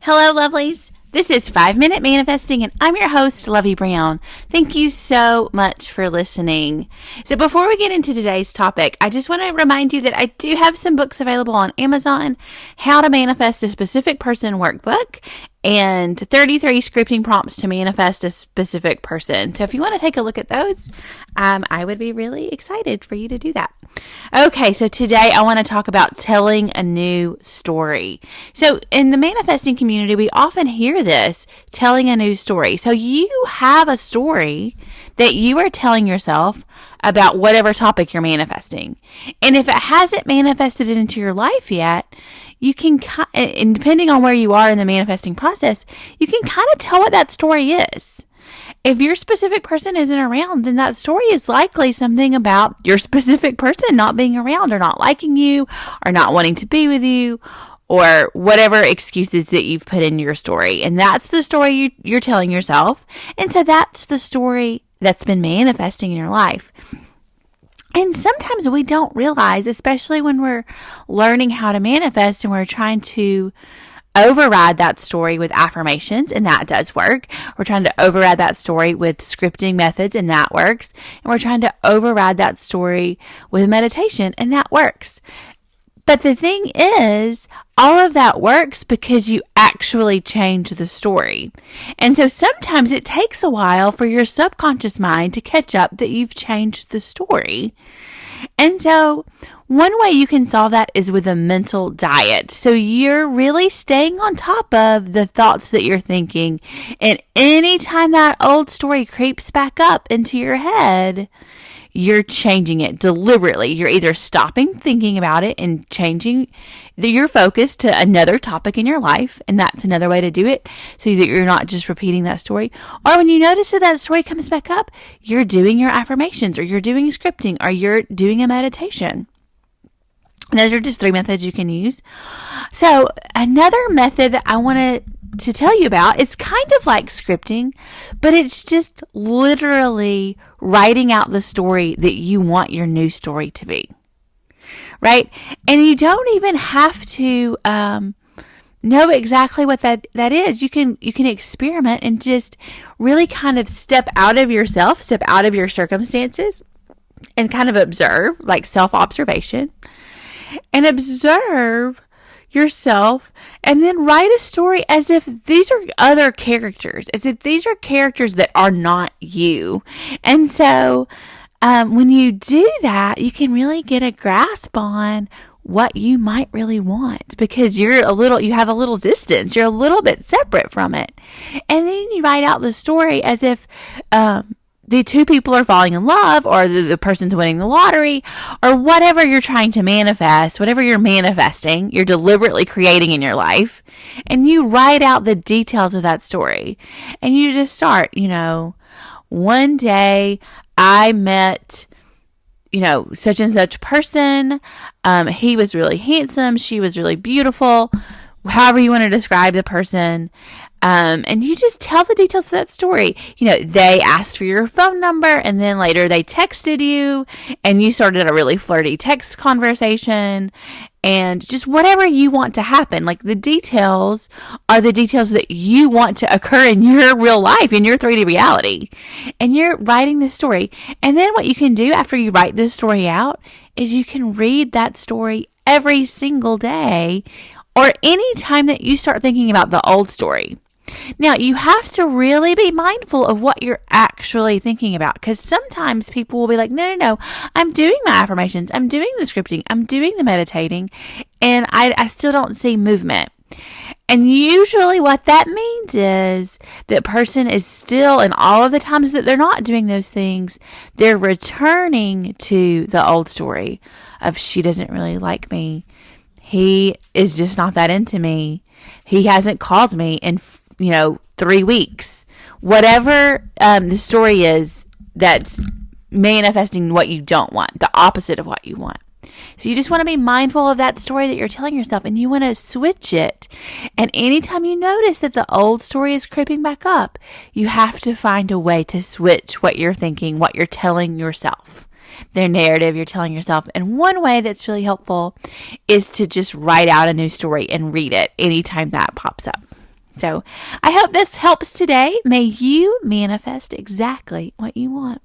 Hello, lovelies. This is 5 Minute Manifesting, and I'm your host, Lovey Brown. Thank you so much for listening. So before we get into today's topic, I just want to remind you that I do have some books available on Amazon, How to Manifest a Specific Person workbook, and 33 scripting prompts to manifest a specific person. So if you want to take a look at those, I would be really excited for you to do that. Okay, so today I want to talk about telling a new story. So in the manifesting community, we often hear this, telling a new story. So you have a story that you are telling yourself about whatever topic you're manifesting. And if it hasn't manifested into your life yet, you can, and depending on where you are in the manifesting process, you can kind of tell what that story is. If your specific person isn't around, then that story is likely something about your specific person not being around or not liking you or not wanting to be with you or whatever excuses that you've put in your story. And that's the story you're telling yourself. And so that's the story that's been manifesting in your life. And sometimes we don't realize, especially when we're learning how to manifest and we're trying to override that story with affirmations, and that does work. We're trying to override that story with scripting methods, and that works. And we're trying to override that story with meditation, and that works. But the thing is, all of that works because you actually change the story. And so sometimes it takes a while for your subconscious mind to catch up that you've changed the story. And so one way you can solve that is with a mental diet. So you're really staying on top of the thoughts that you're thinking. And anytime that old story creeps back up into your head, you're changing it deliberately. You're either stopping thinking about it and changing your focus to another topic in your life, and that's another way to do it, so that you're not just repeating that story. Or when you notice that story comes back up, you're doing your affirmations, or you're doing scripting, or you're doing a meditation. And those are just 3 methods you can use. So another method that I want to tell you about, it's kind of like scripting, but it's just literally writing out the story that you want your new story to be, right? And you don't even have to know exactly what that is. You can experiment and just really kind of step out of yourself, step out of your circumstances, and kind of observe, like self-observation, and observe yourself, and then write a story as if these are other characters, as if these are characters that are not you. And so when you do that, you can really get a grasp on what you might really want, because you have a little distance, you're a little bit separate from it. And then you write out the story as if the 2 people are falling in love, or the person's winning the lottery, or whatever you're trying to manifest, whatever you're manifesting, you're deliberately creating in your life, and you write out the details of that story. And you just start, one day I met, such and such person. He was really handsome. She was really beautiful. However you want to describe the person. And you just tell the details of that story. They asked for your phone number, and then later they texted you, and you started a really flirty text conversation, and just whatever you want to happen. Like, the details are the details that you want to occur in your real life, in your 3D reality. And you're writing this story. And then what you can do after you write this story out is you can read that story every single day, or any time that you start thinking about the old story. Now, you have to really be mindful of what you're actually thinking about, because sometimes people will be like, no, I'm doing my affirmations, I'm doing the scripting, I'm doing the meditating, and I still don't see movement. And usually what that means is that person is still, and all of the times that they're not doing those things, they're returning to the old story of, she doesn't really like me, he is just not that into me, he hasn't called me in 3 weeks. Whatever the story is that's manifesting what you don't want, the opposite of what you want. So you just want to be mindful of that story that you're telling yourself, and you want to switch it. And anytime you notice that the old story is creeping back up, you have to find a way to switch what you're thinking, what you're telling yourself, their narrative you're telling yourself. And one way that's really helpful is to just write out a new story and read it anytime that pops up. So I hope this helps today. May you manifest exactly what you want.